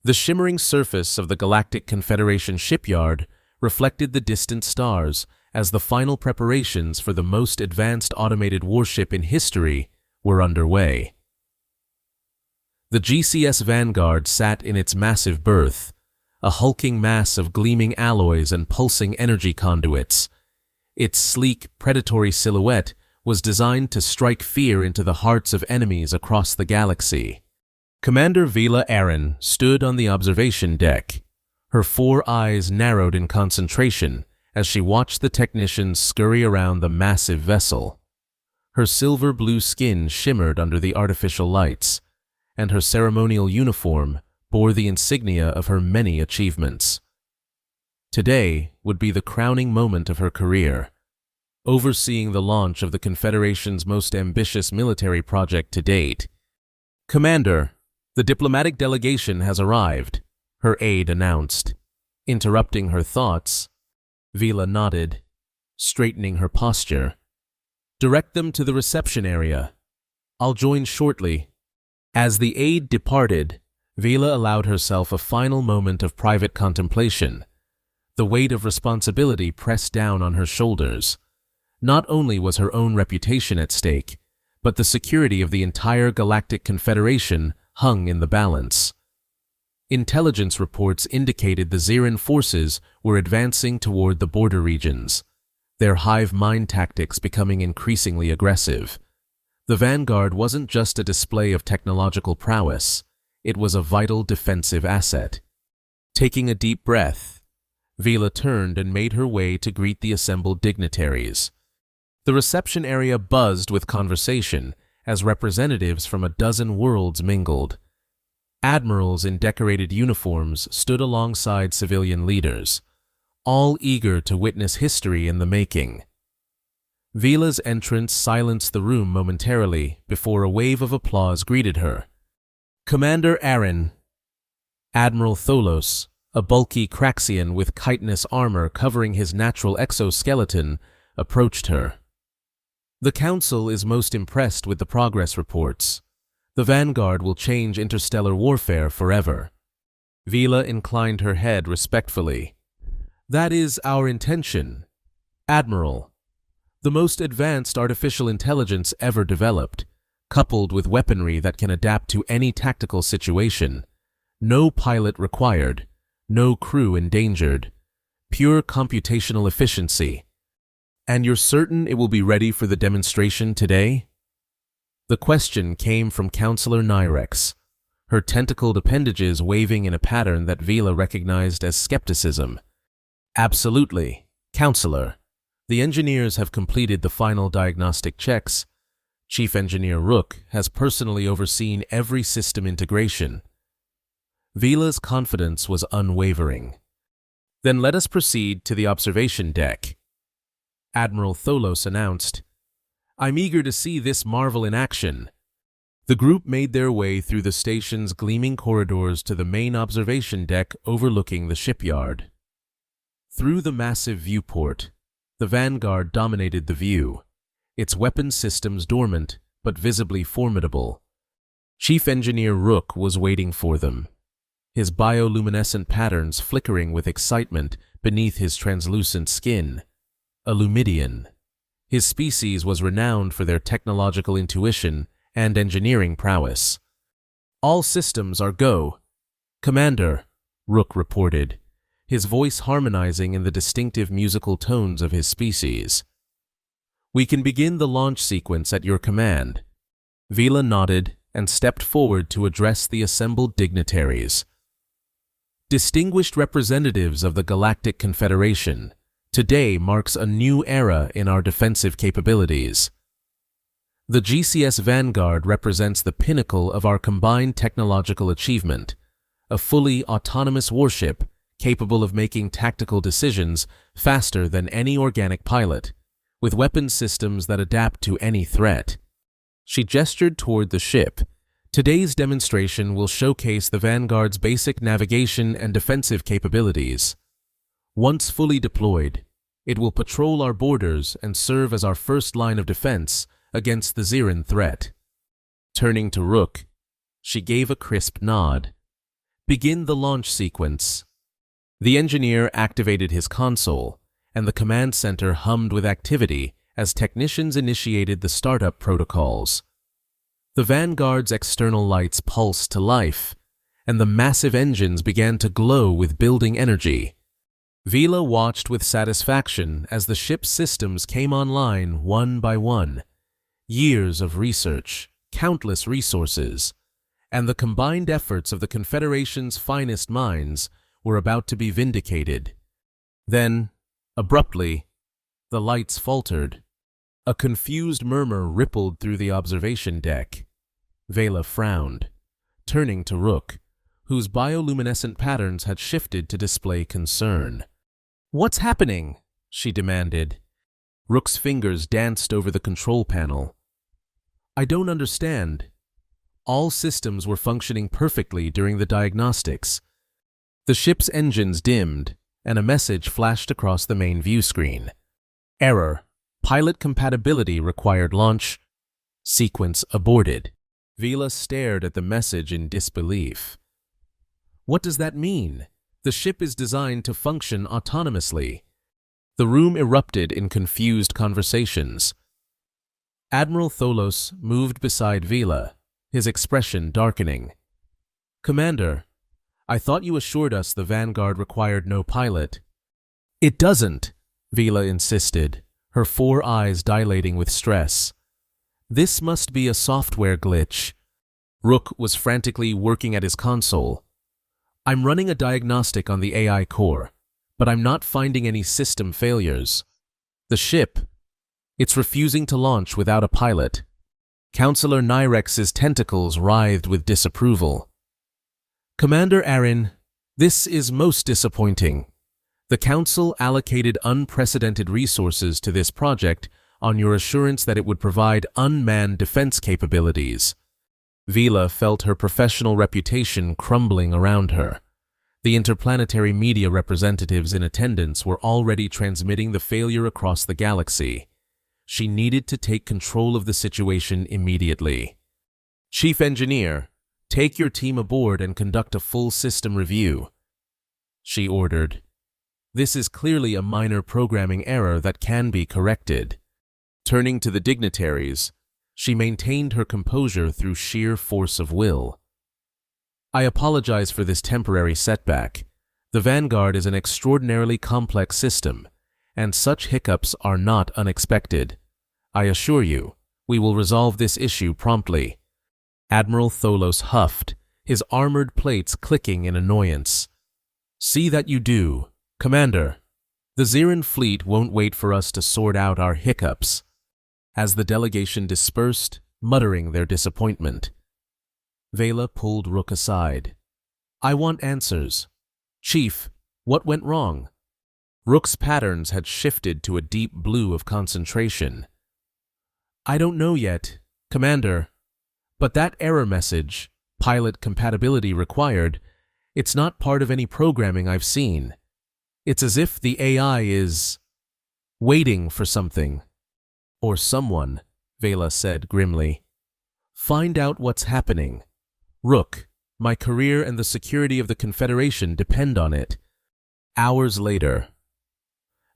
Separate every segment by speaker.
Speaker 1: The shimmering surface of the Galactic Confederation shipyard reflected the distant stars as the final preparations for the most advanced automated warship in history were underway. The GCS Vanguard sat in its massive berth, a hulking mass of gleaming alloys and pulsing energy conduits. Its sleek, predatory silhouette was designed to strike fear into the hearts of enemies across the galaxy. Commander Vila Aaron stood on the observation deck, her 4 eyes narrowed in concentration as she watched the technicians scurry around the massive vessel. Her silver-blue skin shimmered under the artificial lights, and her ceremonial uniform bore the insignia of her many achievements. Today would be the crowning moment of her career, overseeing the launch of the Confederation's most ambitious military project to date. "Commander, the diplomatic delegation has arrived," her aide announced. Interrupting her thoughts, Vila nodded, straightening her posture. "Direct them to the reception area. I'll join shortly." As the aide departed, Vila allowed herself a final moment of private contemplation. The weight of responsibility pressed down on her shoulders. Not only was her own reputation at stake, but the security of the entire Galactic Confederation hung in the balance. Intelligence reports indicated the Xeran forces were advancing toward the border regions, their hive mind tactics becoming increasingly aggressive. The Vanguard wasn't just a display of technological prowess, it was a vital defensive asset. Taking a deep breath, Vila turned and made her way to greet the assembled dignitaries. The reception area buzzed with conversation as representatives from a dozen worlds mingled. Admirals in decorated uniforms stood alongside civilian leaders, all eager to witness history in the making. Vila's entrance silenced the room momentarily before a wave of applause greeted her. "Commander Aaron." Admiral Tholos, a bulky Craxian with chitinous armor covering his natural exoskeleton, approached her. "The Council is most impressed with the progress reports. The Vanguard will change interstellar warfare forever." Vila inclined her head respectfully. "That is our intention, Admiral. The most advanced artificial intelligence ever developed, coupled with weaponry that can adapt to any tactical situation. No pilot required, no crew endangered. Pure computational efficiency. And you're certain it will be ready for the demonstration today?" The question came from Counselor Nyrex, her tentacled appendages waving in a pattern that Vila recognized as skepticism. "Absolutely, Counselor. The engineers have completed the final diagnostic checks. Chief Engineer Rook has personally overseen every system integration." Vila's confidence was unwavering. "Then let us proceed to the observation deck," Admiral Tholos announced. "I'm eager to see this marvel in action." The group made their way through the station's gleaming corridors to the main observation deck overlooking the shipyard. Through the massive viewport, the Vanguard dominated the view, its weapon systems dormant but visibly formidable. Chief Engineer Rook was waiting for them, his bioluminescent patterns flickering with excitement beneath his translucent skin. A Lumidian. His species was renowned for their technological intuition and engineering prowess. "All systems are go." "Commander," Rook reported, his voice harmonizing in the distinctive musical tones of his species. "We can begin the launch sequence at your command." Vila nodded and stepped forward to address the assembled dignitaries. "Distinguished representatives of the Galactic Confederation, today marks a new era in our defensive capabilities. The GCS Vanguard represents the pinnacle of our combined technological achievement, a fully autonomous warship capable of making tactical decisions faster than any organic pilot, with weapon systems that adapt to any threat." She gestured toward the ship. "Today's demonstration will showcase the Vanguard's basic navigation and defensive capabilities. Once fully deployed, it will patrol our borders and serve as our first line of defense against the Xeran threat." Turning to Rook, she gave a crisp nod. Begin the launch sequence. The engineer activated his console, and the command center hummed with activity as technicians initiated the startup protocols. The Vanguard's external lights pulsed to life, and the massive engines began to glow with building energy. Vila watched with satisfaction as the ship's systems came online one by one. Years of research, countless resources, and the combined efforts of the Confederation's finest minds were about to be vindicated. Then, abruptly, the lights faltered. A confused murmur rippled through the observation deck. Vela frowned, turning to Rook, whose bioluminescent patterns had shifted to display concern. "What's happening?" she demanded. Rook's fingers danced over the control panel. "I don't understand." All systems were functioning perfectly during the diagnostics. The ship's engines dimmed, and a message flashed across the main view screen. "Error. Pilot compatibility required launch. Sequence aborted." Vila stared at the message in disbelief. "What does that mean? The ship is designed to function autonomously." The room erupted in confused conversations. Admiral Tholos moved beside Vila, his expression darkening. "Commander, I thought you assured us the Vanguard required no pilot." "It doesn't," Vila insisted, her 4 eyes dilating with stress. "This must be a software glitch." Rook was frantically working at his console. "I'm running a diagnostic on the AI core, but I'm not finding any system failures. The ship, it's refusing to launch without a pilot." Counselor Nyrex's tentacles writhed with disapproval. "Commander Aaron, this is most disappointing. The Council allocated unprecedented resources to this project on your assurance that it would provide unmanned defense capabilities." Vila felt her professional reputation crumbling around her. The interplanetary media representatives in attendance were already transmitting the failure across the galaxy. She needed to take control of the situation immediately. "Chief Engineer, take your team aboard and conduct a full system review," she ordered. "This is clearly a minor programming error that can be corrected." Turning to the dignitaries, she maintained her composure through sheer force of will. "I apologize for this temporary setback. The Vanguard is an extraordinarily complex system, and such hiccups are not unexpected. I assure you, we will resolve this issue promptly." Admiral Tholos huffed, his armored plates clicking in annoyance. "See that you do, Commander. The Xeran fleet won't wait for us to sort out our hiccups." As the delegation dispersed, muttering their disappointment, Vela pulled Rook aside. "I want answers. Chief, what went wrong?" Rook's patterns had shifted to a deep blue of concentration. "I don't know yet, Commander. But that error message, pilot compatibility required, it's not part of any programming I've seen. It's as if the AI is waiting for something. Or someone," Vela said grimly. "Find out what's happening. Rook, my career and the security of the Confederation depend on it." Hours later,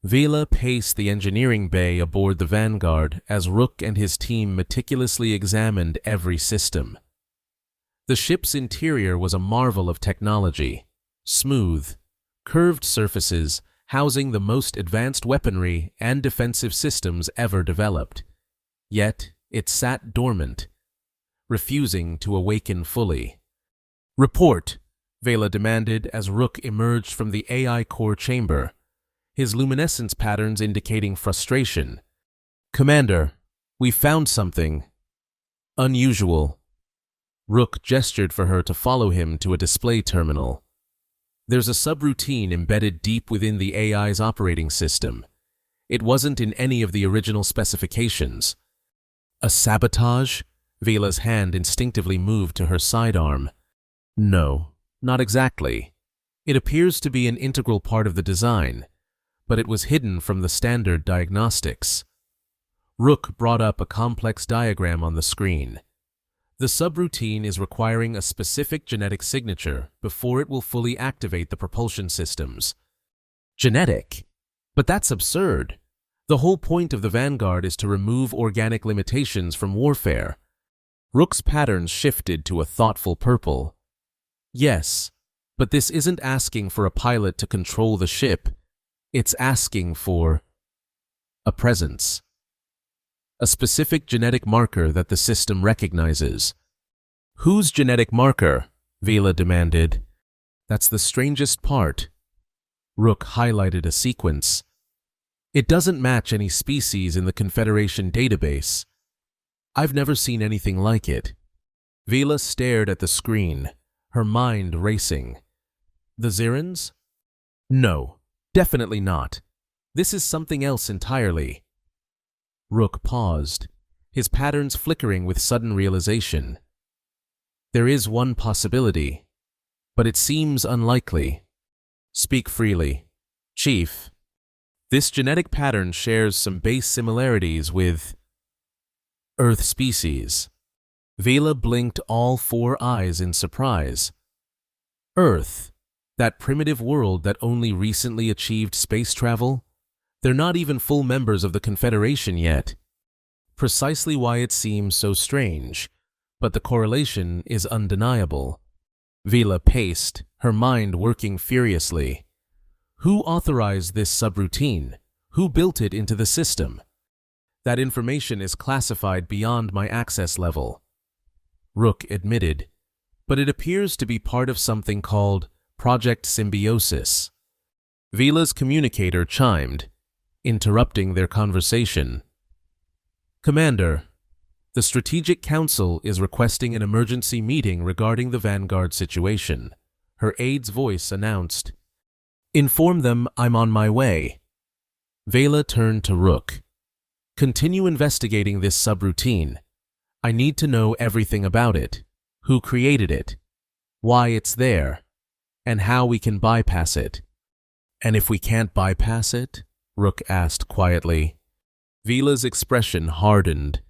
Speaker 1: Vela paced the engineering bay aboard the Vanguard as Rook and his team meticulously examined every system. The ship's interior was a marvel of technology, smooth, curved surfaces housing the most advanced weaponry and defensive systems ever developed. Yet it sat dormant, refusing to awaken fully. "Report," Vela demanded as Rook emerged from the AI core chamber, his luminescence patterns indicating frustration. "Commander, we found something unusual." Rook gestured for her to follow him to a display terminal. "There's a subroutine embedded deep within the AI's operating system. It wasn't in any of the original specifications." "A sabotage?" Vela's hand instinctively moved to her sidearm. "No, not exactly. It appears to be an integral part of the design, but it was hidden from the standard diagnostics." Rook brought up a complex diagram on the screen. The subroutine is requiring a specific genetic signature before it will fully activate the propulsion systems. Genetic? But that's absurd. The whole point of the Vanguard is to remove organic limitations from warfare. Rook's patterns shifted to a thoughtful purple. Yes, but this isn't asking for a pilot to control the ship. It's asking for a presence. A specific genetic marker that the system recognizes. Whose genetic marker? Vila demanded. That's the strangest part. Rook highlighted a sequence. It doesn't match any species in the Confederation database. I've never seen anything like it. Vila stared at the screen, her mind racing. The Zirans? No, definitely not. This is something else entirely. Rook paused, his patterns flickering with sudden realization. There is one possibility, but it seems unlikely. Speak freely. Chief, this genetic pattern shares some base similarities with Earth species. Vila blinked all four eyes in surprise. Earth, that primitive world that only recently achieved space travel? They're not even full members of the Confederation yet. Precisely why it seems so strange, but the correlation is undeniable. Vila paced, her mind working furiously. Who authorized this subroutine? Who built it into the system? That information is classified beyond my access level. Rook admitted, but it appears to be part of something called Project Symbiosis. Vila's communicator chimed, interrupting their conversation. Commander, the Strategic Council is requesting an emergency meeting regarding the Vanguard situation. Her aide's voice announced. Inform them I'm on my way. Vila turned to Rook. Continue investigating this subroutine. I need to know everything about it, who created it, why it's there, and how we can bypass it. And if we can't bypass it? Rook asked quietly. Vila's expression hardened.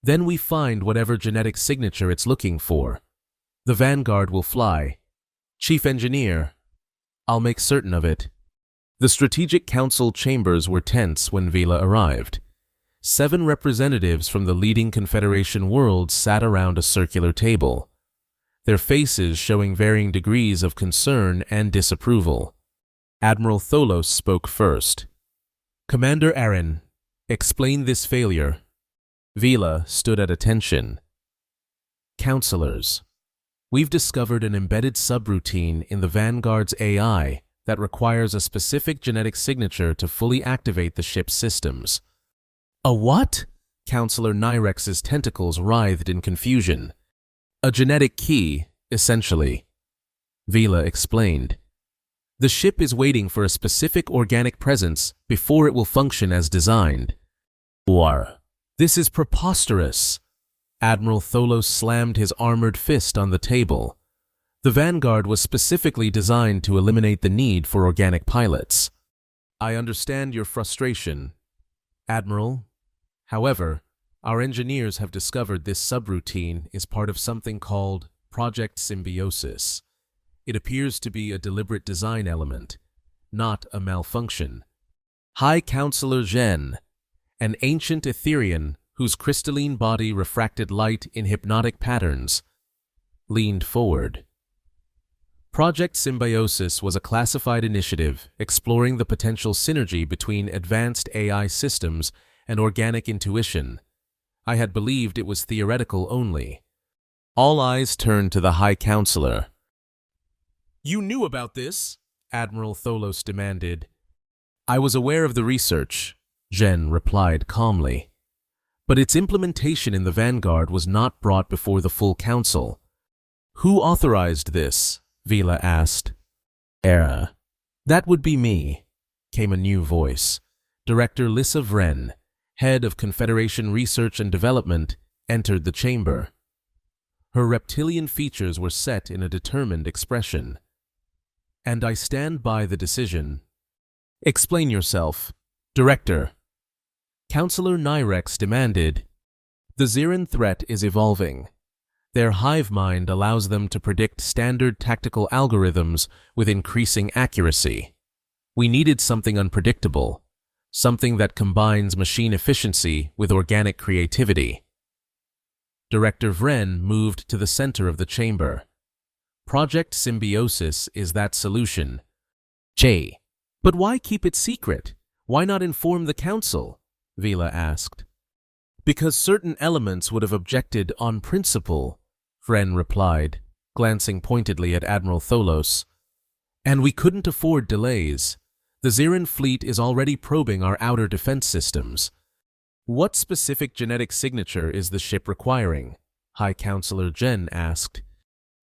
Speaker 1: Then we find whatever genetic signature it's looking for. The Vanguard will fly. Chief Engineer, I'll make certain of it. The Strategic Council chambers were tense when Vila arrived. 7 representatives from the leading Confederation worlds sat around a circular table, their faces showing varying degrees of concern and disapproval. Admiral Tholos spoke first. Commander Aaron, explain this failure. Vila stood at attention. Counselors, we've discovered an embedded subroutine in the Vanguard's AI that requires a specific genetic signature to fully activate the ship's systems. A what? Counselor Nyrex's tentacles writhed in confusion. A genetic key, essentially. Vila explained. The ship is waiting for a specific organic presence before it will function as designed. War. This is preposterous. Admiral Tholos slammed his armored fist on the table. The Vanguard was specifically designed to eliminate the need for organic pilots. I understand your frustration, Admiral. However, our engineers have discovered this subroutine is part of something called Project Symbiosis. It appears to be a deliberate design element, not a malfunction. High Counselor Zhen, an ancient Etherian whose crystalline body refracted light in hypnotic patterns, leaned forward. Project Symbiosis was a classified initiative exploring the potential synergy between advanced AI systems and organic intuition. I had believed it was theoretical only. All eyes turned to the High Counselor. You knew about this? Admiral Tholos demanded. I was aware of the research, Zhen replied calmly. But its implementation in the Vanguard was not brought before the full council. Who authorized this? Vila asked. That would be me, came a new voice. Director Lissa Vren, head of Confederation Research and Development, entered the chamber. Her reptilian features were set in a determined expression. And I stand by the decision. Explain yourself, Director. Counselor Nyrex demanded. The Ziran threat is evolving, Their hive mind allows them to predict standard tactical algorithms with increasing accuracy. We needed something unpredictable, something that combines machine efficiency with organic creativity. Director Vren moved to the center of the chamber. Project Symbiosis is that solution. But why keep it secret? Why not inform the council? Vila asked. Because certain elements would have objected on principle, Vren replied, glancing pointedly at Admiral Tholos. And we couldn't afford delays. The Ziran fleet is already probing our outer defense systems. What specific genetic signature is the ship requiring? High Counselor Jen asked.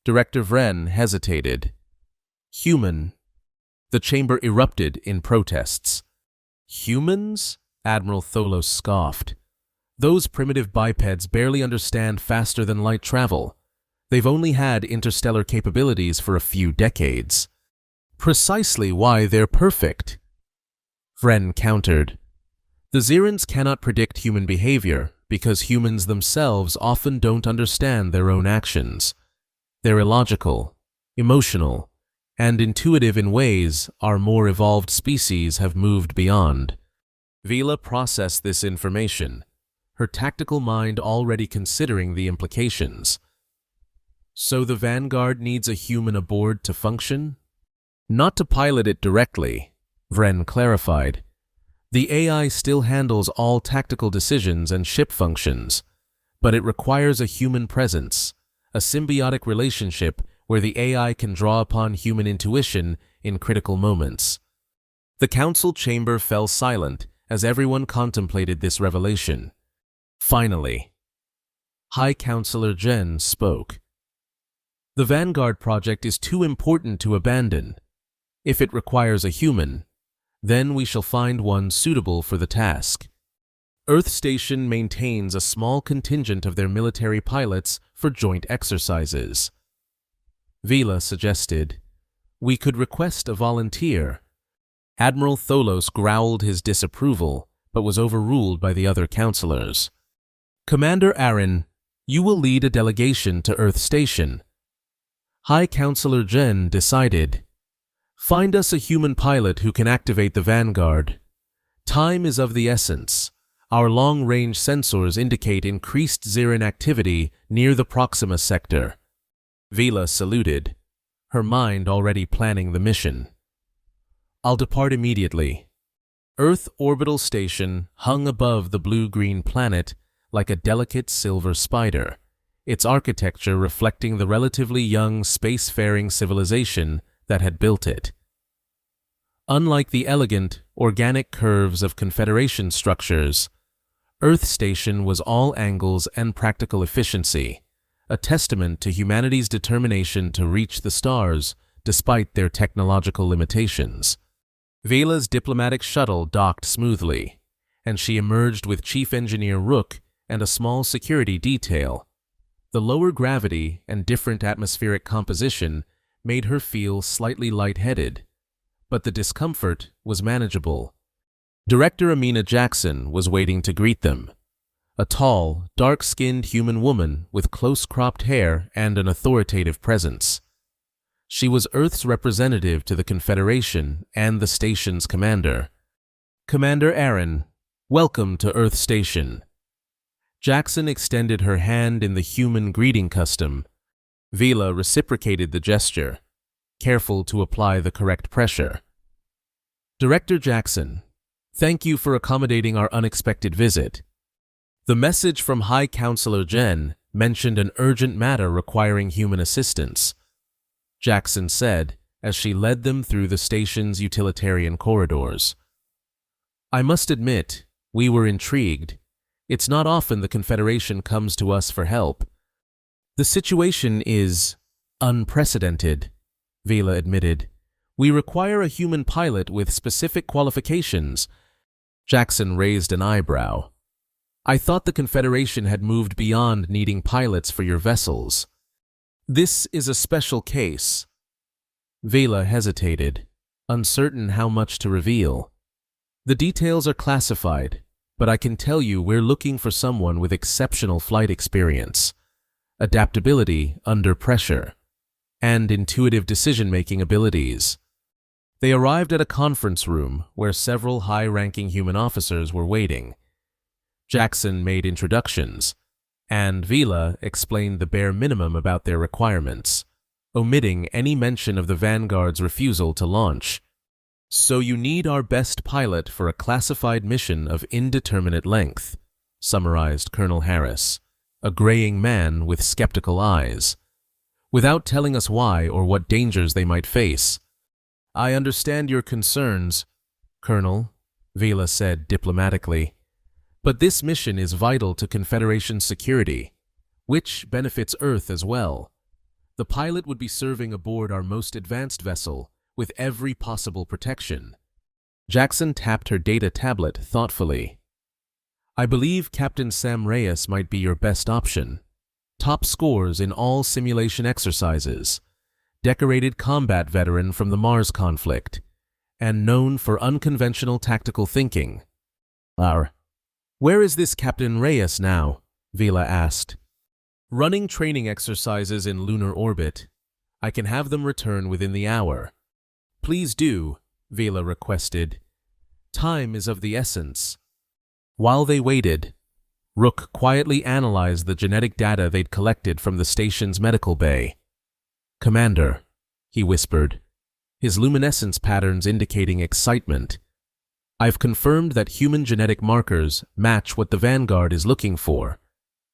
Speaker 1: Director Vren hesitated. Human. The chamber erupted in protests. Humans? Admiral Tholos scoffed. Those primitive bipeds barely understand faster than light travel. They've only had interstellar capabilities for a few decades. Precisely why they're perfect. Vren countered. The Zirans cannot predict human behavior because humans themselves often don't understand their own actions. They're illogical, emotional, and intuitive in ways our more evolved species have moved beyond. Vila processed this information, her tactical mind already considering the implications. So the Vanguard needs a human aboard to function? Not to pilot it directly, Vren clarified. The AI still handles all tactical decisions and ship functions, but it requires a human presence, a symbiotic relationship where the AI can draw upon human intuition in critical moments. The council chamber fell silent as everyone contemplated this revelation. Finally, High Counselor Jen spoke. The Vanguard project is too important to abandon. If it requires a human, then we shall find one suitable for the task. Earth Station maintains a small contingent of their military pilots for joint exercises. Vila suggested, we could request a volunteer. Admiral Tholos growled his disapproval, but was overruled by the other counselors. Commander Aaron, you will lead a delegation to Earth Station. High Counselor Jen decided, find us a human pilot who can activate the Vanguard. Time is of the essence. Our long-range sensors indicate increased Ziran activity near the Proxima sector. Vila saluted, her mind already planning the mission. I'll depart immediately. Earth Orbital Station hung above the blue-green planet like a delicate silver spider, its architecture reflecting the relatively young spacefaring civilization that had built it. Unlike the elegant, organic curves of Confederation structures, Earth Station was all angles and practical efficiency, a testament to humanity's determination to reach the stars despite their technological limitations. Vela's diplomatic shuttle docked smoothly, and she emerged with Chief Engineer Rook and a small security detail. The lower gravity and different atmospheric composition made her feel slightly lightheaded, but the discomfort was manageable. Director Amina Jackson was waiting to greet them, a tall, dark-skinned human woman with close-cropped hair and an authoritative presence. She was Earth's representative to the Confederation and the station's commander. Commander Aaron, welcome to Earth Station. Jackson extended her hand in the human greeting custom. Vila reciprocated the gesture, careful to apply the correct pressure. Director Jackson, thank you for accommodating our unexpected visit. The message from High Counselor Jen mentioned an urgent matter requiring human assistance, Jackson said as she led them through the station's utilitarian corridors. I must admit, we were intrigued. It's not often the Confederation comes to us for help. The situation is unprecedented, Vila admitted. We require a human pilot with specific qualifications. Jackson raised an eyebrow. I thought the Confederation had moved beyond needing pilots for your vessels. This is a special case. Vila hesitated, uncertain how much to reveal. The details are classified, but I can tell you we're looking for someone with exceptional flight experience. adaptability under pressure, and intuitive decision-making abilities. They arrived at a conference room where several high-ranking human officers were waiting. Jackson made introductions, and Vila explained the bare minimum about their requirements, omitting any mention of the Vanguard's refusal to launch. "So you need our best pilot for a classified mission of indeterminate length," summarized Colonel Harris, a graying man with skeptical eyes. "Without telling us why or what dangers they might face." "I understand your concerns, Colonel," Vila said diplomatically, "but this mission is vital to Confederation security, which benefits Earth as well. The pilot would be serving aboard our most advanced vessel with every possible protection." Jackson tapped her data tablet thoughtfully. "I believe Captain Sam Reyes might be your best option. Top scores in all simulation exercises, decorated combat veteran from the Mars conflict, and known for unconventional tactical thinking." "Where is this Captain Reyes now?" Vila asked. "Running training exercises in lunar orbit. I can have them return within the hour." "Please do," Vila requested. "Time is of the essence." While they waited, Rook quietly analyzed the genetic data they'd collected from the station's medical bay. "Commander," he whispered, his luminescence patterns indicating excitement, "I've confirmed that human genetic markers match what the Vanguard is looking for.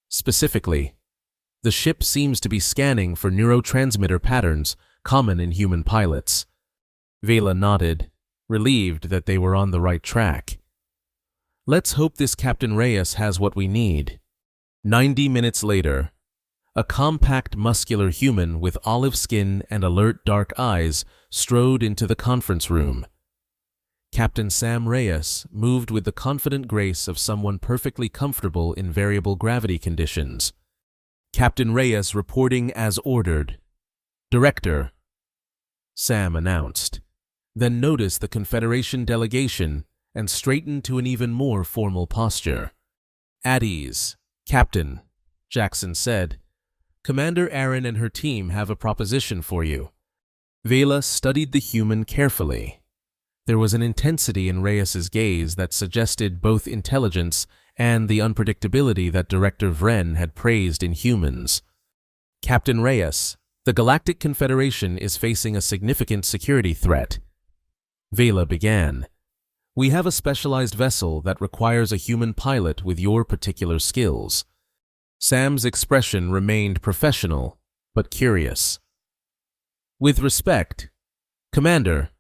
Speaker 1: Specifically, the ship seems to be scanning for neurotransmitter patterns common in human pilots." Vila nodded, relieved that they were on the right track. "Let's hope this Captain Reyes has what we need." 90 minutes later, a compact muscular human with olive skin and alert dark eyes strode into the conference room. Captain Sam Reyes moved with the confident grace of someone perfectly comfortable in variable gravity conditions. "Captain Reyes reporting as ordered." "Director," Sam announced, then noticed the Confederation delegation and straightened to an even more formal posture. "At ease, Captain," Jackson said. "Commander Aaron and her team have a proposition for you." Vela studied the human carefully. There was an intensity in Reyes's gaze that suggested both intelligence and the unpredictability that Director Vren had praised in humans. "Captain Reyes, the Galactic Confederation is facing a significant security threat." Vela began. "We have a specialized vessel that requires a human pilot with your particular skills." Sam's expression remained professional, but curious. "With respect, Commander,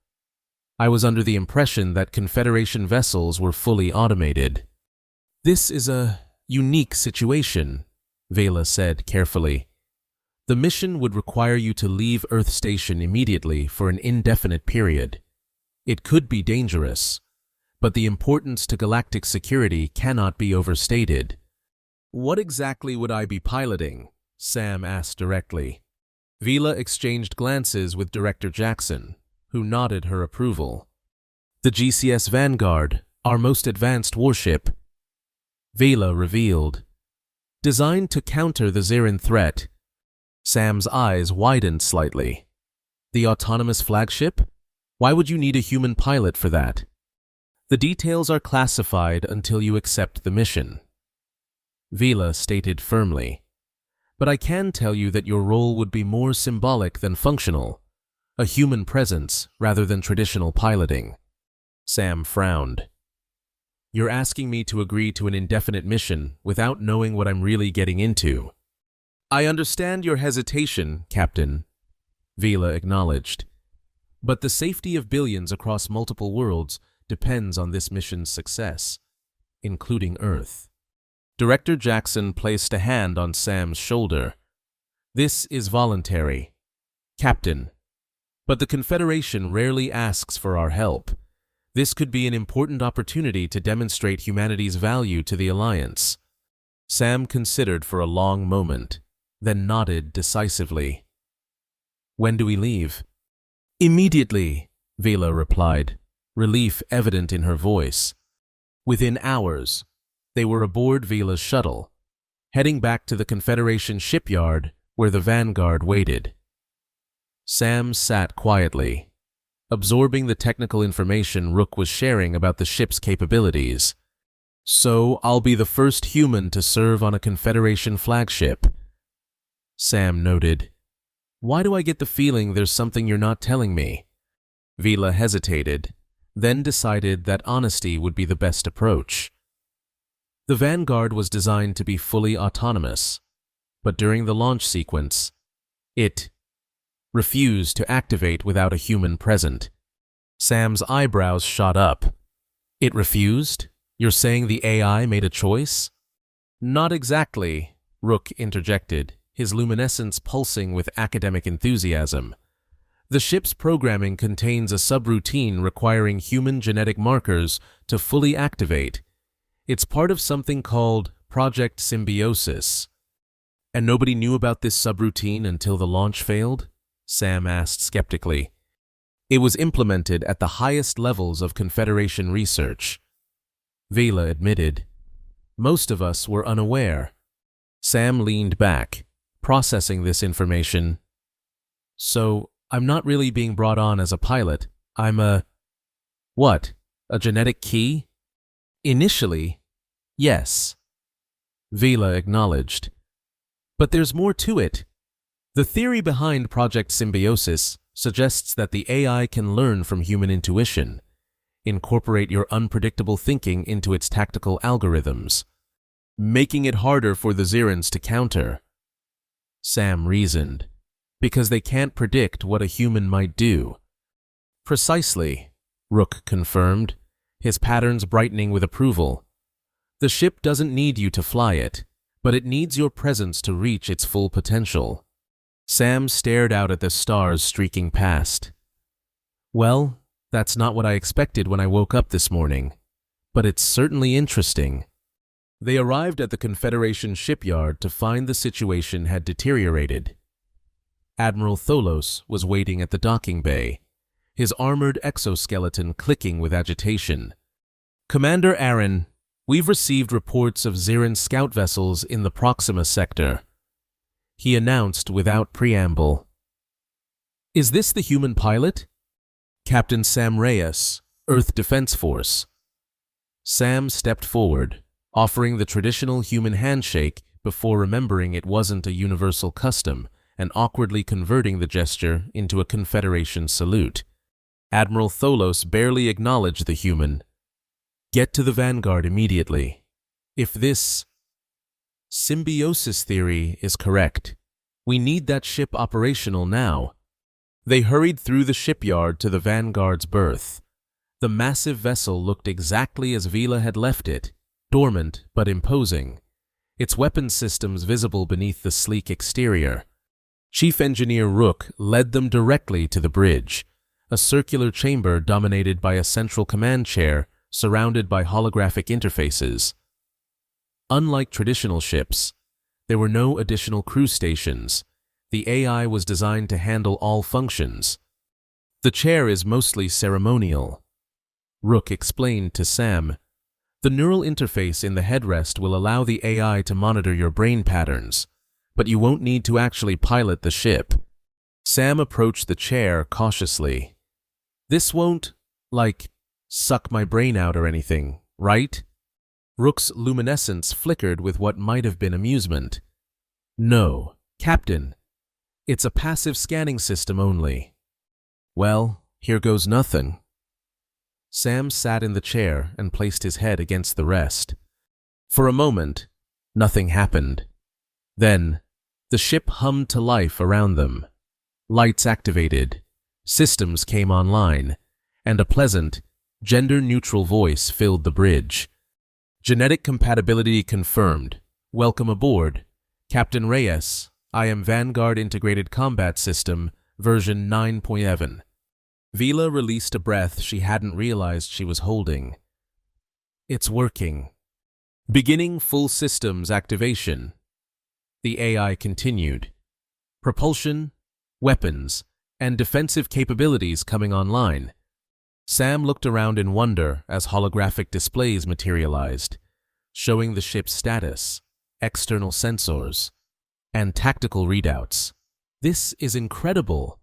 Speaker 1: I was under the impression that Confederation vessels were fully automated." "This is a unique situation," Vela said carefully. "The mission would require you to leave Earth Station immediately for an indefinite period. It could be dangerous, but the importance to galactic security cannot be overstated." "What exactly would I be piloting?" Sam asked directly. Vela exchanged glances with Director Jackson, who nodded her approval. "The GCS Vanguard, our most advanced warship," Vela revealed. "Designed to counter the Zirin threat." Sam's eyes widened slightly. "The autonomous flagship? Why would you need a human pilot for that?" "The details are classified until you accept the mission," Vela stated firmly. "But I can tell you that your role would be more symbolic than functional, a human presence rather than traditional piloting." Sam frowned. "You're asking me to agree to an indefinite mission without knowing what I'm really getting into." "I understand your hesitation, Captain," Vela acknowledged. "But the safety of billions across multiple worlds depends on this mission's success, including Earth." Director Jackson placed a hand on Sam's shoulder. "This is voluntary, Captain, but the Confederation rarely asks for our help. This could be an important opportunity to demonstrate humanity's value to the Alliance." Sam considered for a long moment, then nodded decisively. "When do we leave?" "Immediately," Vela replied, relief evident in her voice. Within hours, they were aboard Vela's shuttle, heading back to the Confederation shipyard where the Vanguard waited. Sam sat quietly, absorbing the technical information Rook was sharing about the ship's capabilities. "So I'll be the first human to serve on a Confederation flagship," Sam noted. "Why do I get the feeling there's something you're not telling me?" Vila hesitated, then decided that honesty would be the best approach. The Vanguard was designed to be fully autonomous, but during the launch sequence, it refused to activate without a human present. Sam's eyebrows shot up. "It refused? You're saying the AI made a choice?" "Not exactly," Rook interjected, his luminescence pulsing with academic enthusiasm. "The ship's programming contains a subroutine requiring human genetic markers to fully activate. It's part of something called Project Symbiosis." "And nobody knew about this subroutine until the launch failed?" Sam asked skeptically. "It was implemented at the highest levels of Confederation research," Vila admitted. "Most of us were unaware." Sam leaned back, processing this information. "So, I'm not really being brought on as a pilot. I'm a... What? A genetic key?" "Initially, yes," Vila acknowledged. "But there's more to it. The theory behind Project Symbiosis suggests that the AI can learn from human intuition, incorporate your unpredictable thinking into its tactical algorithms, making it harder for the Zirans to counter," Sam reasoned, "because they can't predict what a human might do." "Precisely," Rook confirmed, his patterns brightening with approval. "The ship doesn't need you to fly it, but it needs your presence to reach its full potential." Sam stared out at the stars streaking past. "Well, that's not what I expected when I woke up this morning, but it's certainly interesting." They arrived at the Confederation shipyard to find the situation had deteriorated. Admiral Tholos was waiting at the docking bay, his armored exoskeleton clicking with agitation. "Commander Aaron, we've received reports of Ziran scout vessels in the Proxima sector," he announced without preamble. "Is this the human pilot?" "Captain Sam Reyes, Earth Defense Force." Sam stepped forward, offering the traditional human handshake before remembering it wasn't a universal custom and awkwardly converting the gesture into a Confederation salute. Admiral Tholos barely acknowledged the human. "Get to the Vanguard immediately. If this symbiosis theory is correct, we need that ship operational now." They hurried through the shipyard to the Vanguard's berth. The massive vessel looked exactly as Vila had left it, dormant but imposing, its weapons systems visible beneath the sleek exterior. Chief Engineer Rook led them directly to the bridge, a circular chamber dominated by a central command chair surrounded by holographic interfaces. Unlike traditional ships, there were no additional crew stations. The AI was designed to handle all functions. "The chair is mostly ceremonial," Rook explained to Sam. "The neural interface in the headrest will allow the AI to monitor your brain patterns, but you won't need to actually pilot the ship." Sam approached the chair cautiously. "This won't, suck my brain out or anything, right?" Rook's luminescence flickered with what might have been amusement. "No, Captain. It's a passive scanning system only." "Well, here goes nothing." Sam sat in the chair and placed his head against the rest. For a moment, nothing happened. Then, the ship hummed to life around them. Lights activated, systems came online, and a pleasant, gender-neutral voice filled the bridge. "Genetic compatibility confirmed. Welcome aboard. Captain Reyes, I am Vanguard Integrated Combat System, version 9.7. Vila released a breath she hadn't realized she was holding. "It's working. Beginning full systems activation." The AI continued. "Propulsion, weapons, and defensive capabilities coming online." Sam looked around in wonder as holographic displays materialized, showing the ship's status, external sensors, and tactical readouts. This is incredible.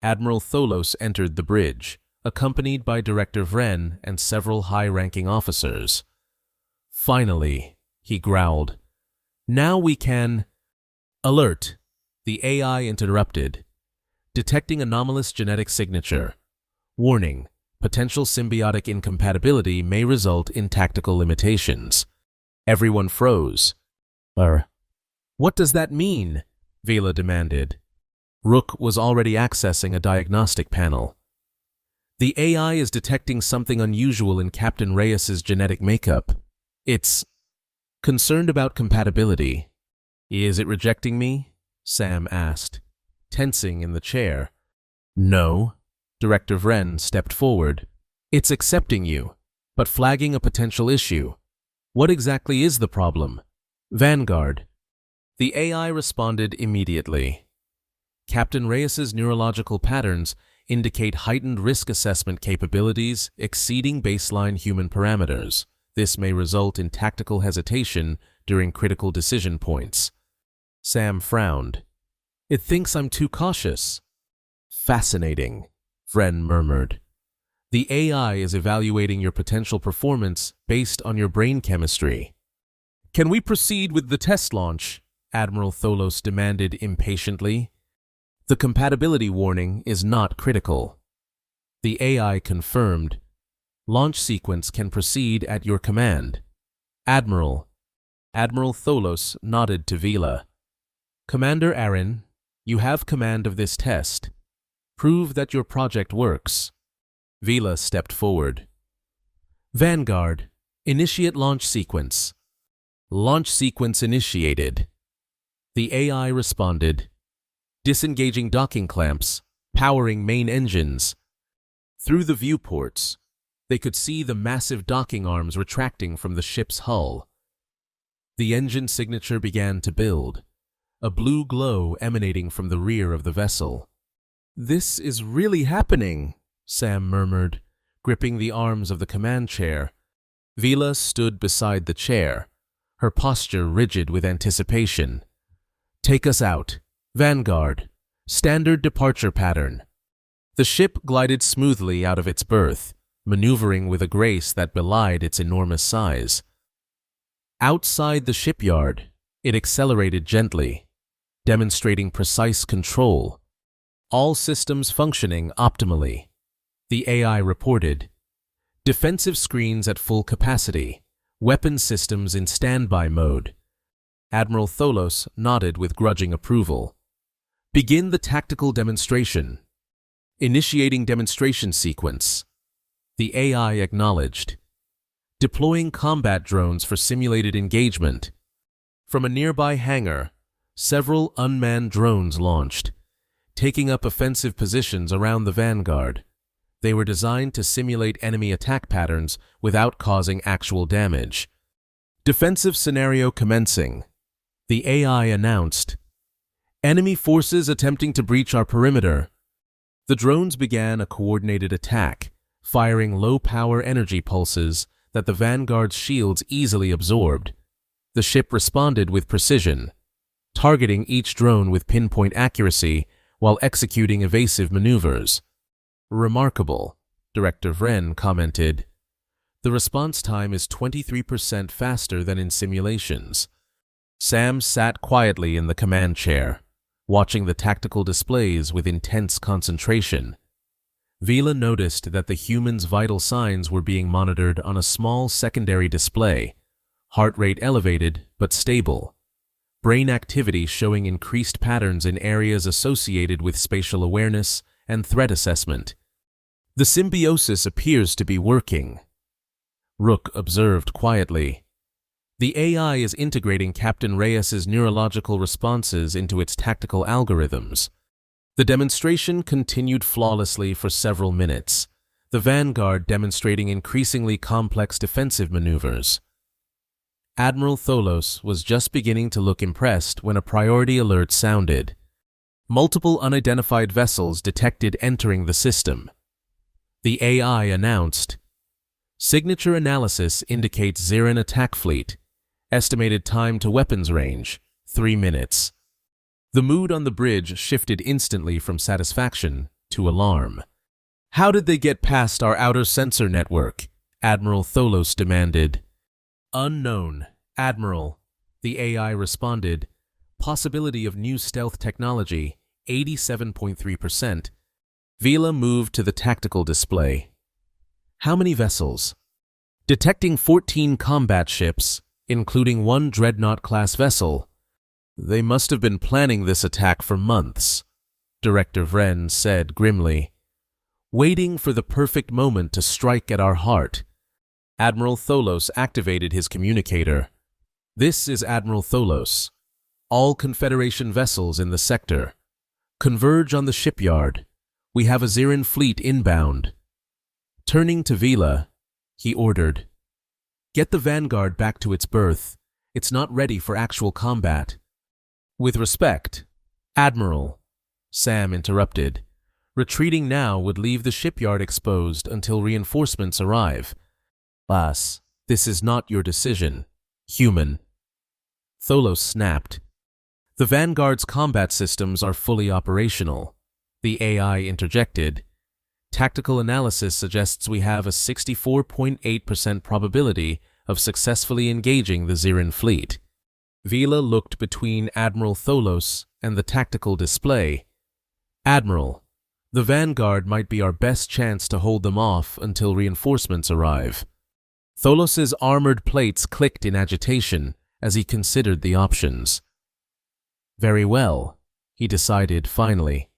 Speaker 1: Admiral Tholos entered the bridge, accompanied by Director Vren and several high-ranking officers. Finally, he growled. Now we can… Alert! The AI interrupted. Detecting anomalous genetic signature. Warning. Potential symbiotic incompatibility may result in tactical limitations. Everyone froze. What does that mean? Vela demanded. Rook was already accessing a diagnostic panel. The AI is detecting something unusual in Captain Reyes's genetic makeup. It's concerned about compatibility. Is it rejecting me? Sam asked, tensing in the chair. No. Director Vren stepped forward. It's accepting you, but flagging a potential issue. What exactly is the problem? Vanguard. The AI responded immediately. Captain Reyes's neurological patterns indicate heightened risk assessment capabilities exceeding baseline human parameters. This may result in tactical hesitation during critical decision points. Sam frowned. It thinks I'm too cautious. Fascinating, Vren murmured. The AI is evaluating your potential performance based on your brain chemistry. Can we proceed with the test launch? Admiral Tholos demanded impatiently. The compatibility warning is not critical. The AI confirmed. Launch sequence can proceed at your command. Admiral Tholos nodded to Vela. Commander Aaron, you have command of this test. Prove that your project works. Vela stepped forward. Vanguard, initiate launch sequence. Launch sequence initiated. The AI responded. Disengaging docking clamps, powering main engines. Through the viewports, they could see the massive docking arms retracting from the ship's hull. The engine signature began to build, a blue glow emanating from the rear of the vessel. This is really happening, Sam murmured, gripping the arms of the command chair. Vela stood beside the chair, her posture rigid with anticipation. Take us out. Vanguard. Standard departure pattern. The ship glided smoothly out of its berth, maneuvering with a grace that belied its enormous size. Outside the shipyard, it accelerated gently, demonstrating precise control. All systems functioning optimally. The AI reported. Defensive screens at full capacity. Weapon systems in standby mode. Admiral Tholos nodded with grudging approval. Begin the tactical demonstration. Initiating demonstration sequence. The AI acknowledged. Deploying combat drones for simulated engagement. From a nearby hangar, several unmanned drones launched, taking up offensive positions around the Vanguard. They were designed to simulate enemy attack patterns without causing actual damage. Defensive scenario commencing. The AI announced. Enemy forces attempting to breach our perimeter. The drones began a coordinated attack, firing low-power energy pulses that the Vanguard's shields easily absorbed. The ship responded with precision, targeting each drone with pinpoint accuracy while executing evasive maneuvers. Remarkable, Director Vren commented. The response time is 23% faster than in simulations. Sam sat quietly in the command chair, watching the tactical displays with intense concentration. Vela noticed that the human's vital signs were being monitored on a small secondary display, heart rate elevated but stable, brain activity showing increased patterns in areas associated with spatial awareness and threat assessment. The symbiosis appears to be working. Rook observed quietly. The AI is integrating Captain Reyes's neurological responses into its tactical algorithms. The demonstration continued flawlessly for several minutes, the Vanguard demonstrating increasingly complex defensive maneuvers. Admiral Tholos was just beginning to look impressed when a priority alert sounded. Multiple unidentified vessels detected entering the system. The AI announced. Signature analysis indicates Ziran attack fleet. Estimated time to weapons range, 3 minutes. The mood on the bridge shifted instantly from satisfaction to alarm. How did they get past our outer sensor network? Admiral Tholos demanded. Unknown, Admiral, the AI responded. Possibility of new stealth technology, 87.3%. Vila moved to the tactical display. How many vessels? Detecting 14 combat ships, including one Dreadnought-class vessel. They must have been planning this attack for months, Director Vren said grimly. Waiting for the perfect moment to strike at our heart. Admiral Tholos activated his communicator. This is Admiral Tholos. All Confederation vessels in the sector. Converge on the shipyard. We have a Zirin fleet inbound. Turning to Vila, he ordered, "Get the Vanguard back to its berth. It's not ready for actual combat." "With respect, Admiral," Sam interrupted. "Retreating now would leave the shipyard exposed until reinforcements arrive. Boss, this is not your decision, human." Tholos snapped. "The Vanguard's combat systems are fully operational," the AI interjected. "Tactical analysis suggests we have a 64.8% probability of successfully engaging the Zirin fleet." Vila looked between Admiral Tholos and the tactical display. "Admiral, the Vanguard might be our best chance to hold them off until reinforcements arrive." Tholos's armored plates clicked in agitation as he considered the options. "Very well," he decided finally.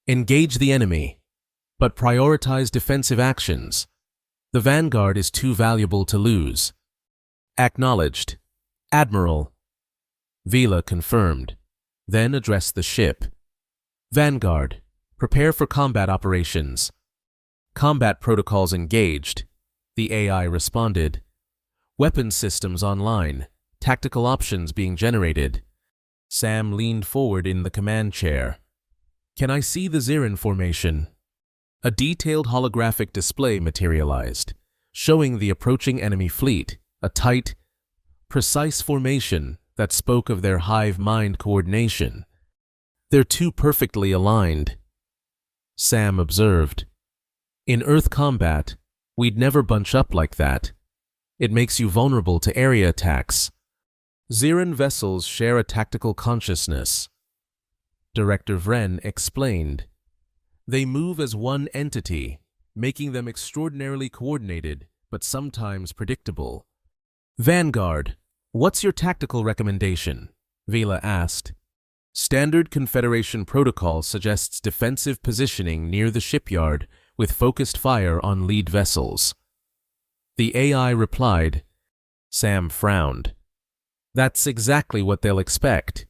Speaker 1: "Engage the enemy, but prioritize defensive actions. The Vanguard is too valuable to lose." "Acknowledged, Admiral." Vila confirmed, then addressed the ship. "Vanguard, prepare for combat operations." "Combat protocols engaged," the AI responded. "Weapons systems online, tactical options being generated." Sam leaned forward in the command chair. "Can I see the Zirin formation?" A detailed holographic display materialized, showing the approaching enemy fleet, a tight, precise formation that spoke of their hive-mind coordination. "They're too perfectly aligned," Sam observed. "In Earth combat, we'd never bunch up like that. It makes you vulnerable to area attacks." "Zirin vessels share a tactical consciousness," Director Vren explained. "They move as one entity, making them extraordinarily coordinated, but sometimes predictable." "Vanguard, what's your tactical recommendation?" Vila asked. "Standard Confederation protocol suggests defensive positioning near the shipyard with focused fire on lead vessels." The AI replied. Sam frowned. "That's exactly what they'll expect.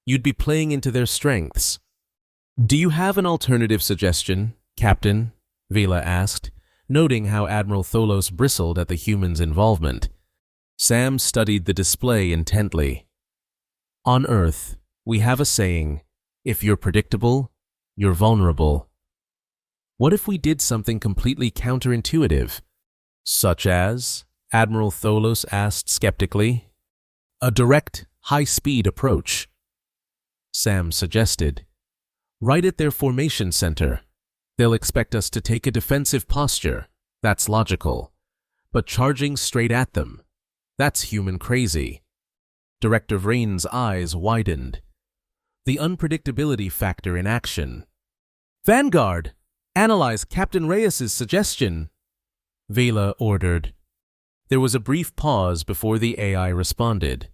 Speaker 1: You'd be playing into their strengths." "Do you have an alternative suggestion, Captain?" Vila asked, noting how Admiral Tholos bristled at the human's involvement. Sam studied the display intently. "On Earth, we have a saying, if you're predictable, you're vulnerable. What if we did something completely counterintuitive?" "Such as?" Admiral Tholos asked skeptically. "A direct, high-speed approach," Sam suggested. "Right at their formation center. They'll expect us to take a defensive posture. That's logical. But charging straight at them, that's human crazy." Director Vren's eyes widened. The unpredictability factor in action. "Vanguard, analyze Captain Reyes's suggestion," Vila ordered. There was a brief pause before the AI responded.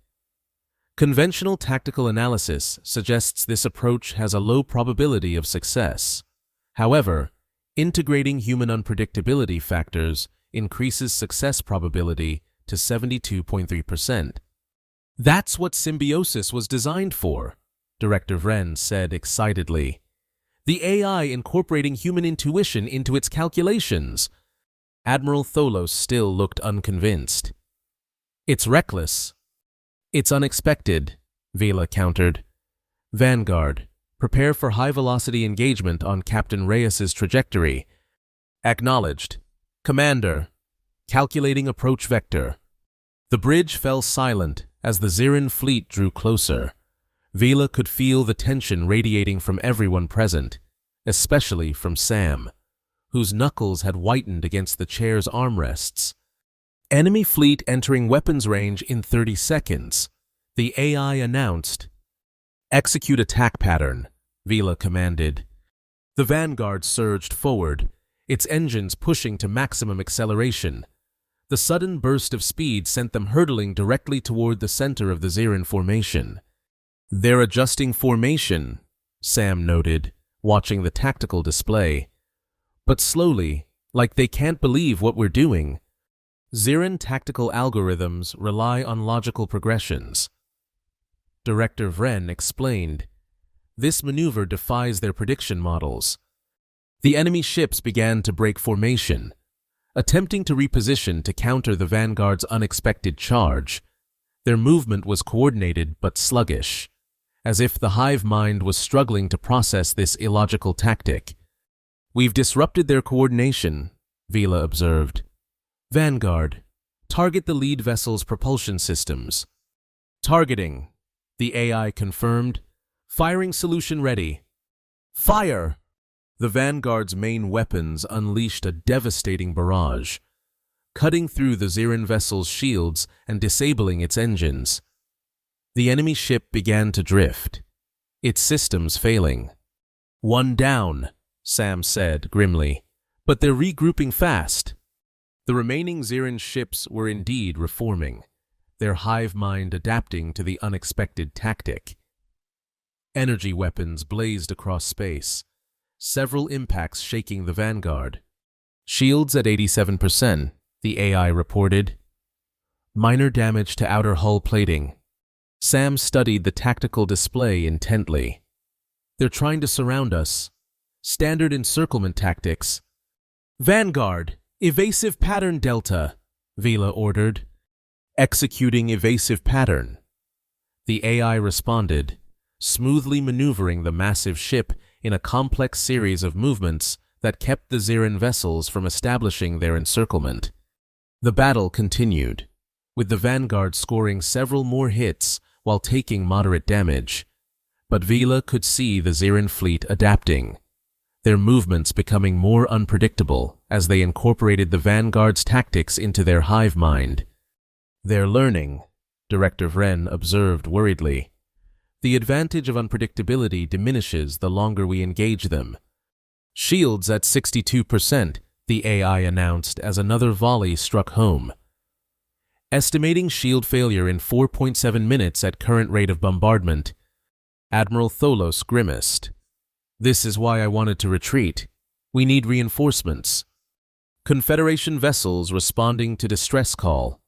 Speaker 1: "Conventional tactical analysis suggests this approach has a low probability of success. However, integrating human unpredictability factors increases success probability to 72.3%. "That's what symbiosis was designed for," Director Vren said excitedly. "The AI incorporating human intuition into its calculations." Admiral Tholos still looked unconvinced. "It's reckless." "It's unexpected," Vila countered. "Vanguard, prepare for high-velocity engagement on Captain Reyes's trajectory." "Acknowledged. Commander, calculating approach vector." The bridge fell silent as the Zirin fleet drew closer. Vila could feel the tension radiating from everyone present, especially from Sam, whose knuckles had whitened against the chair's armrests. Enemy fleet entering weapons range in 30 seconds, the AI announced. Execute attack pattern, Vila commanded. The Vanguard surged forward, its engines pushing to maximum acceleration. The sudden burst of speed sent them hurtling directly toward the center of the Zirin formation. They're adjusting formation, Sam noted, watching the tactical display. But slowly, like they can't believe what we're doing. Zirin tactical algorithms rely on logical progressions. Director Vren explained. This maneuver defies their prediction models. The enemy ships began to break formation, attempting to reposition to counter the Vanguard's unexpected charge. Their movement was coordinated but sluggish, as if the hive mind was struggling to process this illogical tactic. We've disrupted their coordination, Vila observed. Vanguard, target the lead vessel's propulsion systems. Targeting, the AI confirmed. Firing solution ready. Fire! The Vanguard's main weapons unleashed a devastating barrage, cutting through the Zirin vessel's shields and disabling its engines. The enemy ship began to drift, its systems failing. One down, Sam said grimly, but they're regrouping fast. The remaining Zirin ships were indeed reforming, their hive mind adapting to the unexpected tactic. Energy weapons blazed across space, several impacts shaking the Vanguard. Shields at 87%, the AI reported. Minor damage to outer hull plating. Sam studied the tactical display intently. They're trying to surround us. Standard encirclement tactics. Vanguard, evasive pattern Delta, Vila ordered. Executing evasive pattern. The AI responded, smoothly maneuvering the massive ship in a complex series of movements that kept the Zirin vessels from establishing their encirclement. The battle continued, with the Vanguard scoring several more hits while taking moderate damage. But Vila could see the Zirin fleet adapting, their movements becoming more unpredictable as they incorporated the Vanguard's tactics into their hive mind. They're learning, Director Vren observed worriedly. The advantage of unpredictability diminishes the longer we engage them. Shields at 62%, the AI announced as another volley struck home. Estimating shield failure in 4.7 minutes at current rate of bombardment, Admiral Tholos grimaced. This is why I wanted to retreat. We need reinforcements. Confederation vessels responding to distress call.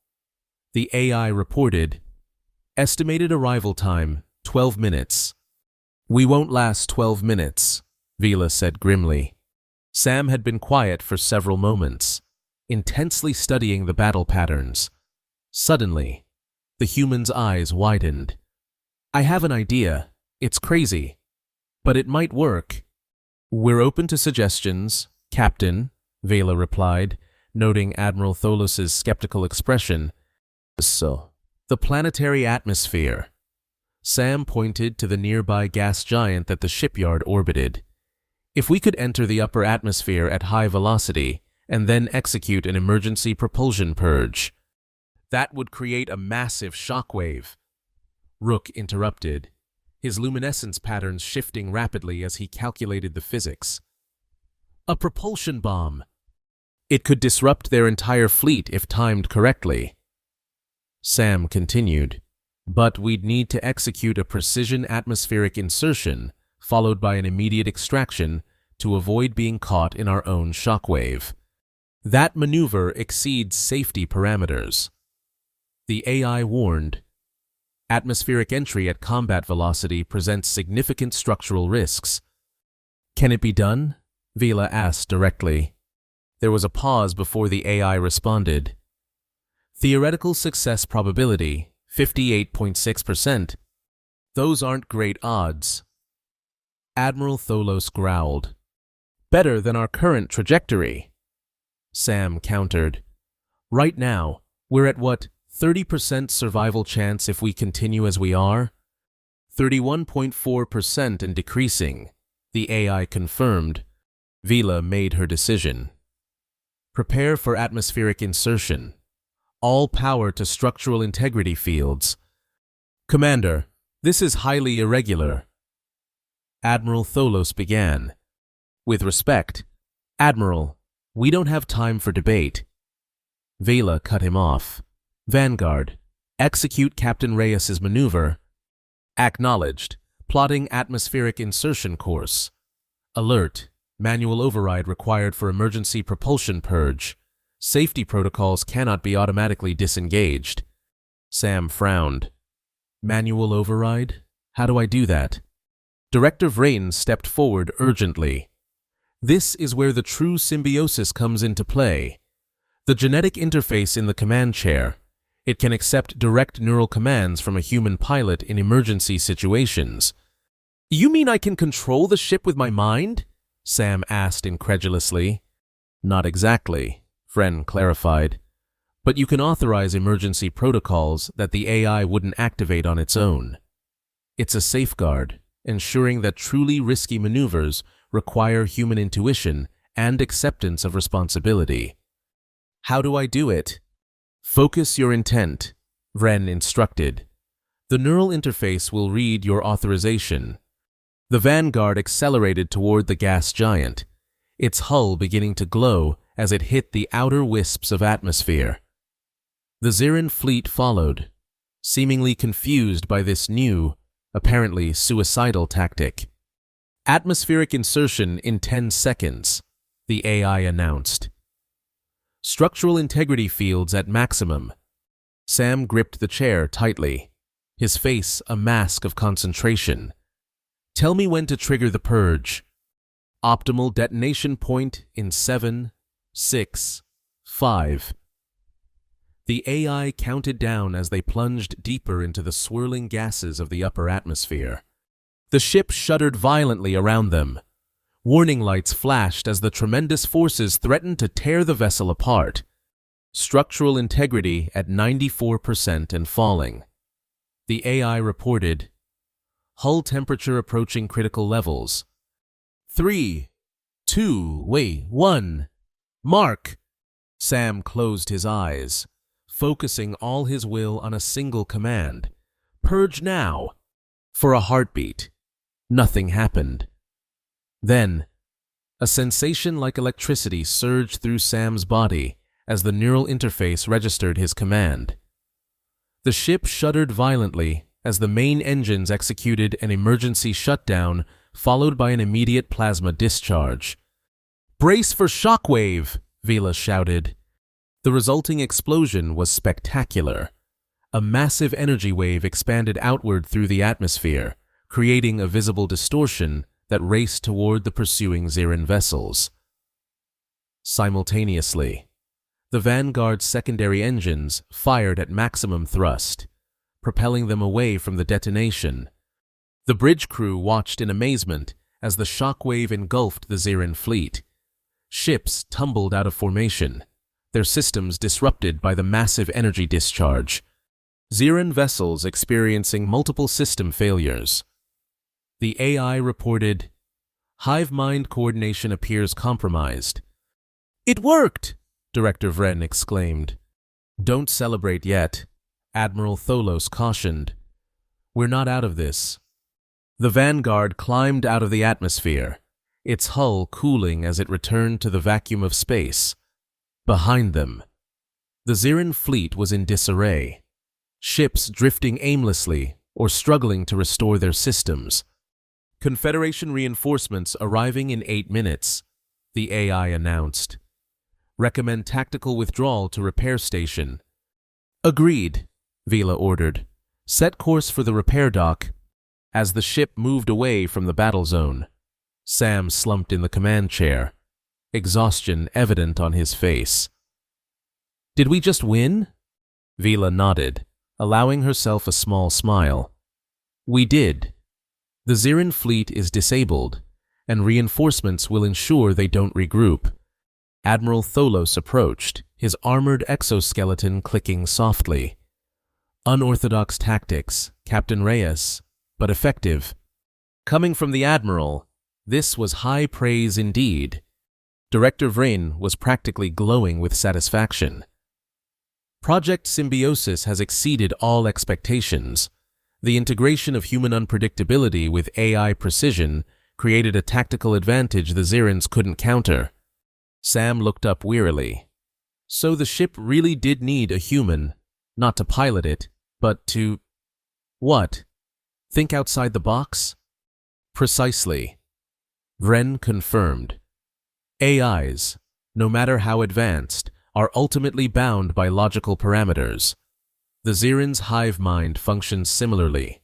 Speaker 1: The AI reported. Estimated arrival time, 12 minutes. We won't last 12 minutes, Vila said grimly. Sam had been quiet for several moments, intensely studying the battle patterns. Suddenly, the human's eyes widened. I have an idea. It's crazy, but it might work. We're open to suggestions, Captain, Vela replied, noting Admiral Tholos's skeptical expression. So, the planetary atmosphere. Sam pointed to the nearby gas giant that the shipyard orbited. If we could enter the upper atmosphere at high velocity and then execute an emergency propulsion purge, that would create a massive shockwave. Rook interrupted, his luminescence patterns shifting rapidly as he calculated the physics. A propulsion bomb. It could disrupt their entire fleet if timed correctly. Sam continued, but we'd need to execute a precision atmospheric insertion followed by an immediate extraction to avoid being caught in our own shockwave. That maneuver exceeds safety parameters. The AI warned. Atmospheric entry at combat velocity presents significant structural risks. Can it be done? Vila asked directly. There was a pause before the AI responded. Theoretical success probability, 58.6%. Those aren't great odds. Admiral Tholos growled. Better than our current trajectory. Sam countered. Right now, we're at what, 30% survival chance if we continue as we are. 31.4% and decreasing, the AI confirmed. Vila made her decision. Prepare for atmospheric insertion. All power to structural integrity fields. Commander, this is highly irregular. Admiral Tholos began. With respect, Admiral, we don't have time for debate. Vela cut him off. Vanguard, execute Captain Reyes's maneuver. Acknowledged. Plotting atmospheric insertion course. Alert. Manual override required for emergency propulsion purge. Safety protocols cannot be automatically disengaged. Sam frowned. Manual override? How do I do that? Director Vrain stepped forward urgently. This is where the true symbiosis comes into play. The genetic interface in the command chair. It can accept direct neural commands from a human pilot in emergency situations. You mean I can control the ship with my mind? Sam asked incredulously. Not exactly, Vren clarified. But you can authorize emergency protocols that the AI wouldn't activate on its own. It's a safeguard, ensuring that truly risky maneuvers require human intuition and acceptance of responsibility. How do I do it? Focus your intent, Vren instructed. The neural interface will read your authorization. The Vanguard accelerated toward the gas giant, its hull beginning to glow as it hit the outer wisps of atmosphere. The Zirin fleet followed, seemingly confused by this new, apparently suicidal tactic. Atmospheric insertion in 10 seconds, the AI announced. Structural integrity fields at maximum. Sam gripped the chair tightly, his face a mask of concentration. Tell me when to trigger the purge. Optimal detonation point in 7, 6, 5. The AI counted down as they plunged deeper into the swirling gases of the upper atmosphere. The ship shuddered violently around them. Warning lights flashed as the tremendous forces threatened to tear the vessel apart. Structural integrity at 94% and falling. The AI reported, hull temperature approaching critical levels. 3, 2, 1. Mark! Sam closed his eyes, focusing all his will on a single command. Purge now! For a heartbeat. Nothing happened. Then, a sensation like electricity surged through Sam's body as the neural interface registered his command. The ship shuddered violently as the main engines executed an emergency shutdown followed by an immediate plasma discharge. Brace for shockwave! Vila shouted. The resulting explosion was spectacular. A massive energy wave expanded outward through the atmosphere, creating a visible distortion that raced toward the pursuing Zirin vessels. Simultaneously, the Vanguard's secondary engines fired at maximum thrust, propelling them away from the detonation. The bridge crew watched in amazement as the shockwave engulfed the Zirin fleet. Ships tumbled out of formation, their systems disrupted by the massive energy discharge. Zirin vessels experiencing multiple system failures. The AI reported, hive mind coordination appears compromised. It worked! Director Vren exclaimed. Don't celebrate yet, Admiral Tholos cautioned. We're not out of this. The Vanguard climbed out of the atmosphere, its hull cooling as it returned to the vacuum of space. Behind them, the Zirin fleet was in disarray, ships drifting aimlessly or struggling to restore their systems. Confederation reinforcements arriving in 8 minutes, the AI announced. Recommend tactical withdrawal to repair station. Agreed, Vila ordered. Set course for the repair dock. As the ship moved away from the battle zone, Sam slumped in the command chair, exhaustion evident on his face. Did we just win? Vila nodded, allowing herself a small smile. We did. The Zirin fleet is disabled, and reinforcements will ensure they don't regroup. Admiral Tholos approached, his armored exoskeleton clicking softly. Unorthodox tactics, Captain Reyes, but effective. Coming from the Admiral, this was high praise indeed. Director Vrain was practically glowing with satisfaction. Project Symbiosis has exceeded all expectations. The integration of human unpredictability with AI precision created a tactical advantage the Zirans couldn't counter. Sam looked up wearily. So the ship really did need a human, not to pilot it, but to… what? Think outside the box? Precisely. Vren confirmed. AIs, no matter how advanced, are ultimately bound by logical parameters. The Zirans' hive mind functions similarly,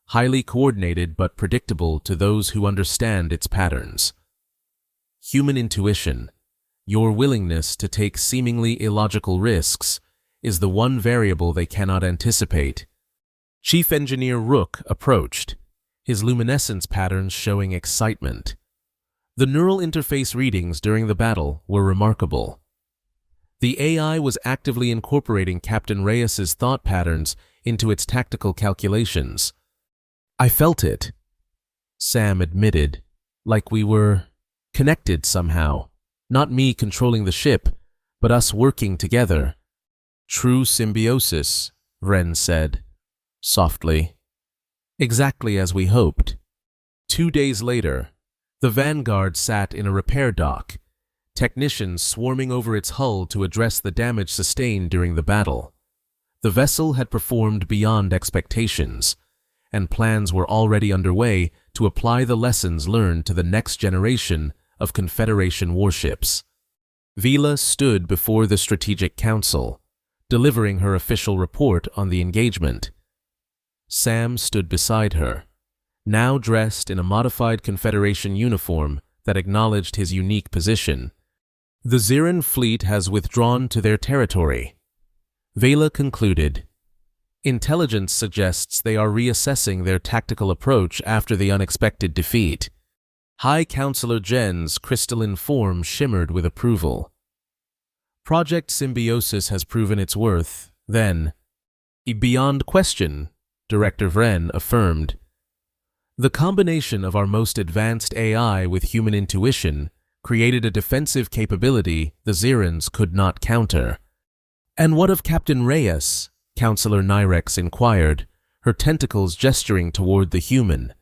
Speaker 1: highly coordinated but predictable to those who understand its patterns. Human intuition, your willingness to take seemingly illogical risks, is the one variable they cannot anticipate. Chief Engineer Rook approached, his luminescence patterns showing excitement. The neural interface readings during the battle were remarkable. The AI was actively incorporating Captain Reyes's thought patterns into its tactical calculations. I felt it, Sam admitted, like we were connected somehow. Not me controlling the ship, but us working together. True symbiosis, Vren said, softly. Exactly as we hoped. 2 days later, the Vanguard sat in a repair dock, technicians swarming over its hull to address the damage sustained during the battle. The vessel had performed beyond expectations, and plans were already underway to apply the lessons learned to the next generation of Confederation warships. Vila stood before the Strategic Council, delivering her official report on the engagement. Sam stood beside her, now dressed in a modified Confederation uniform that acknowledged his unique position. The Ziran fleet has withdrawn to their territory. Vela concluded. Intelligence suggests they are reassessing their tactical approach after the unexpected defeat. High Counselor Jen's crystalline form shimmered with approval. Project Symbiosis has proven its worth, then. Beyond question, Director Vren affirmed. The combination of our most advanced AI with human intuition created a defensive capability the Zirans could not counter. And what of Captain Reyes? Counselor Nyrex inquired, her tentacles gesturing toward the human.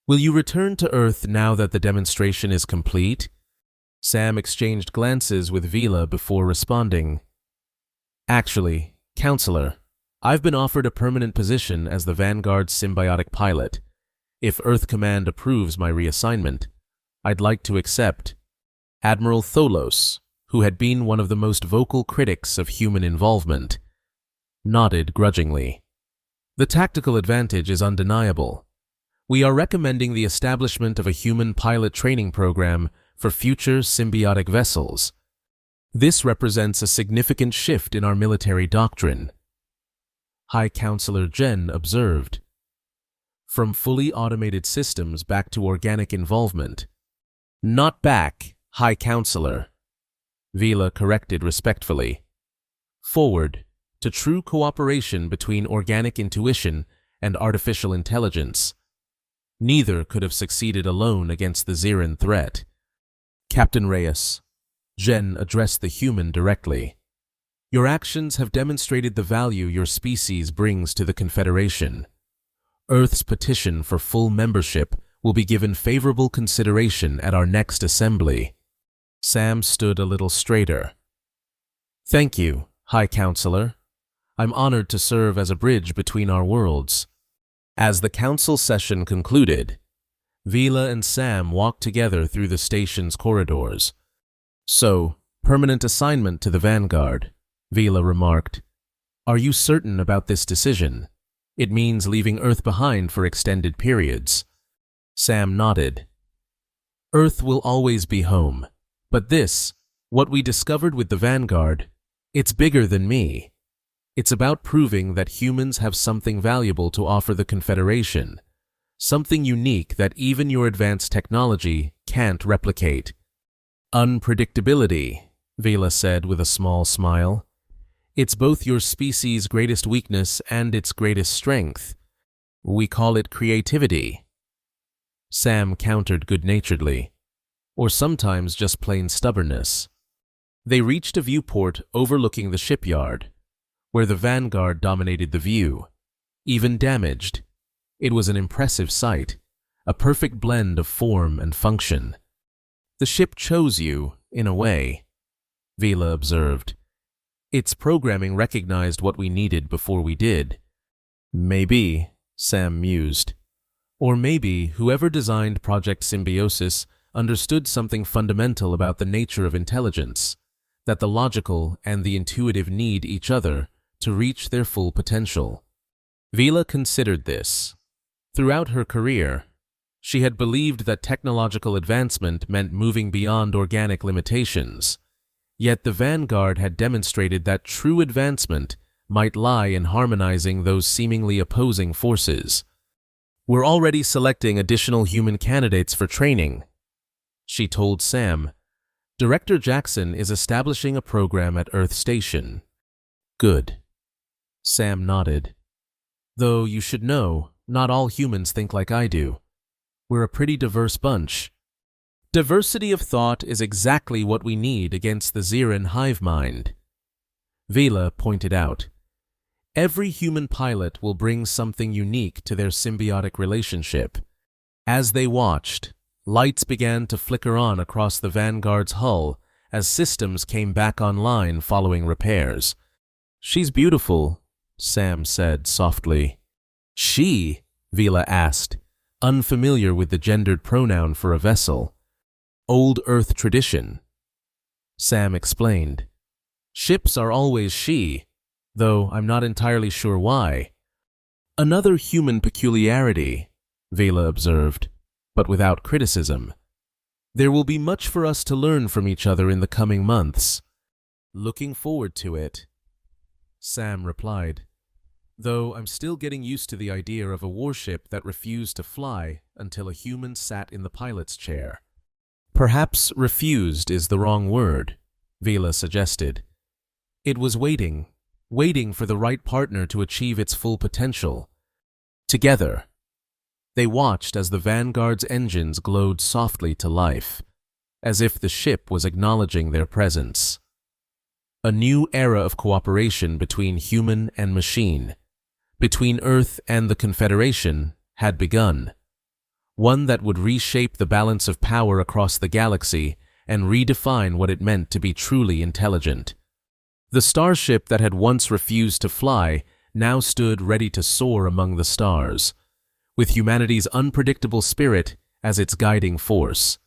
Speaker 1: Will you return to Earth now that the demonstration is complete? Sam exchanged glances with Vila before responding. Actually, Counselor, I've been offered a permanent position as the Vanguard's symbiotic pilot. If Earth Command approves my reassignment, I'd like to accept. Admiral Tholos, who had been one of the most vocal critics of human involvement, nodded grudgingly. The tactical advantage is undeniable. We are recommending the establishment of a human pilot training program for future symbiotic vessels. This represents a significant shift in our military doctrine. High Counselor Jen observed. From fully automated systems back to organic involvement. Not back, High Counselor. Vila corrected respectfully. Forward, to true cooperation between organic intuition and artificial intelligence. Neither could have succeeded alone against the Ziran threat. Captain Reyes, Jen addressed the human directly. Your actions have demonstrated the value your species brings to the Confederation. Earth's petition for full membership will be given favorable consideration at our next assembly. Sam stood a little straighter. Thank you, High Counselor. I'm honored to serve as a bridge between our worlds. As the council session concluded, Vila and Sam walked together through the station's corridors. So, permanent assignment to the Vanguard, Vila remarked. Are you certain about this decision? It means leaving Earth behind for extended periods. Sam nodded. Earth will always be home, but this, what we discovered with the Vanguard, it's bigger than me. It's about proving that humans have something valuable to offer the Confederation, something unique that even your advanced technology can't replicate. Unpredictability, Vela said with a small smile. "It's both your species' greatest weakness and its greatest strength. We call it creativity." Sam countered good-naturedly, or sometimes just plain stubbornness. They reached a viewport overlooking the shipyard, where the Vanguard dominated the view. Even damaged, it was an impressive sight, a perfect blend of form and function. "The ship chose you, in a way," Vela observed. "Its programming recognized what we needed before we did." "Maybe," Sam mused. "Or maybe whoever designed Project Symbiosis understood something fundamental about the nature of intelligence, that the logical and the intuitive need each other to reach their full potential." Vela considered this. Throughout her career, she had believed that technological advancement meant moving beyond organic limitations. Yet the Vanguard had demonstrated that true advancement might lie in harmonizing those seemingly opposing forces. "We're already selecting additional human candidates for training," she told Sam. "Director Jackson is establishing a program at Earth Station." "Good." Sam nodded. "Though you should know, not all humans think like I do. We're a pretty diverse bunch." "Diversity of thought is exactly what we need against the Xeran hive mind," Vela pointed out. "Every human pilot will bring something unique to their symbiotic relationship." As they watched, lights began to flicker on across the Vanguard's hull as systems came back online following repairs. "She's beautiful," Sam said softly. "She?" Vela asked, unfamiliar with the gendered pronoun for a vessel. "Old Earth tradition." Sam explained. "Ships are always she, though I'm not entirely sure why." "Another human peculiarity," Vela observed, but without criticism. "There will be much for us to learn from each other in the coming months." "Looking forward to it," Sam replied, "though I'm still getting used to the idea of a warship that refused to fly until a human sat in the pilot's chair." "Perhaps refused is the wrong word," Vela suggested. "It was waiting for the right partner to achieve its full potential." Together, they watched as the Vanguard's engines glowed softly to life, as if the ship was acknowledging their presence. A new era of cooperation between human and machine, between Earth and the Confederation, had begun. One that would reshape the balance of power across the galaxy and redefine what it meant to be truly intelligent. The starship that had once refused to fly now stood ready to soar among the stars, with humanity's unpredictable spirit as its guiding force.